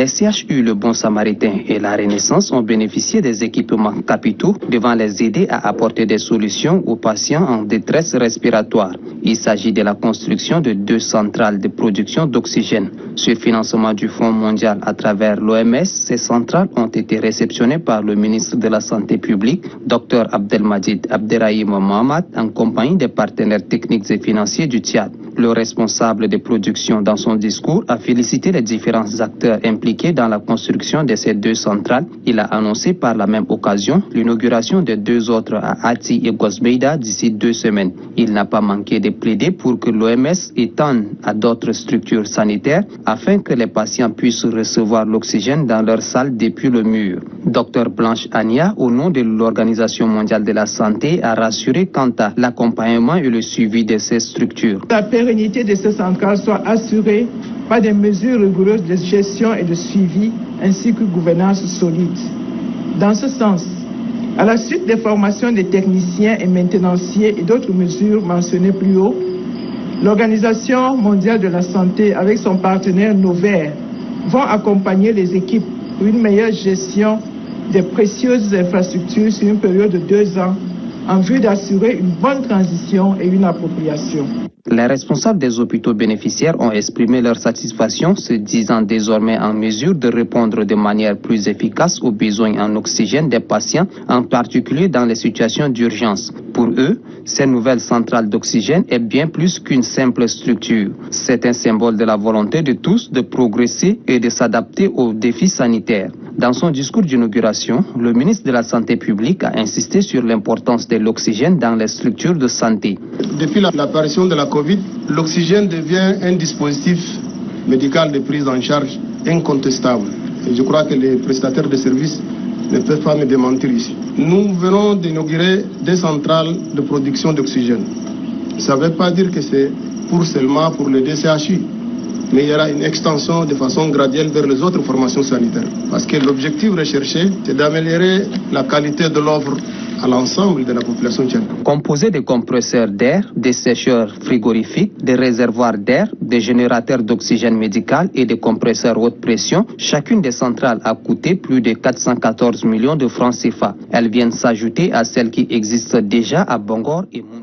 Les CHU, le Bon Samaritain et la Renaissance ont bénéficié des équipements capitaux devant les aider à apporter des solutions aux patients en détresse respiratoire. Il s'agit de la construction de 2 centrales de production d'oxygène. Sur financement du Fonds mondial à travers l'OMS, ces centrales ont été réceptionnées par le ministre de la Santé publique, Dr Abdelmajid Abderrahim Mohamed, en compagnie des partenaires techniques et financiers du Tchad. Le responsable de production, dans son discours, a félicité les différents acteurs impliqués dans la construction de ces 2 centrales. Il a annoncé par la même occasion l'inauguration de 2 autres à Ati et Gosbeida d'ici 2 semaines. Il n'a pas manqué de plaider pour que l'OMS étende à d'autres structures sanitaires afin que les patients puissent recevoir l'oxygène dans leur salle depuis le mur. Dr Blanche Ania, au nom de l'Organisation mondiale de la santé, a rassuré quant à l'accompagnement et le suivi de ces structures. La pérennité de ces centrales soit assurée par des mesures rigoureuses de gestion et de suivi, ainsi que gouvernance solide. Dans ce sens, à la suite des formations des techniciens et maintenanciers et d'autres mesures mentionnées plus haut, l'Organisation mondiale de la santé, avec son partenaire Novair, vont accompagner les équipes pour une meilleure gestion des précieuses infrastructures sur une période de 2 ans en vue d'assurer une bonne transition et une appropriation. Les responsables des hôpitaux bénéficiaires ont exprimé leur satisfaction, se disant désormais en mesure de répondre de manière plus efficace aux besoins en oxygène des patients, en particulier dans les situations d'urgence. Pour eux, ces nouvelles centrales d'oxygène est bien plus qu'une simple structure. C'est un symbole de la volonté de tous de progresser et de s'adapter aux défis sanitaires. Dans son discours d'inauguration, le ministre de la Santé publique a insisté sur l'importance de l'oxygène dans les structures de santé. Depuis l'apparition de la Covid, l'oxygène devient un dispositif médical de prise en charge incontestable. Et je crois que les prestataires de services ne peuvent pas me démentir ici. Nous venons d'inaugurer 2 centrales de production d'oxygène. Ça ne veut pas dire que c'est seulement pour les DCHI, mais il y aura une extension de façon graduelle vers les autres formations sanitaires. Parce que l'objectif recherché, c'est d'améliorer la qualité de l'offre à l'ensemble de la population tchadienne. Composé de compresseurs d'air, de sécheurs frigorifiques, de réservoirs d'air, de générateurs d'oxygène médical et de compresseurs haute pression, chacune des centrales a coûté plus de 414 millions de francs CFA. Elles viennent s'ajouter à celles qui existent déjà à Bangor et Mouna.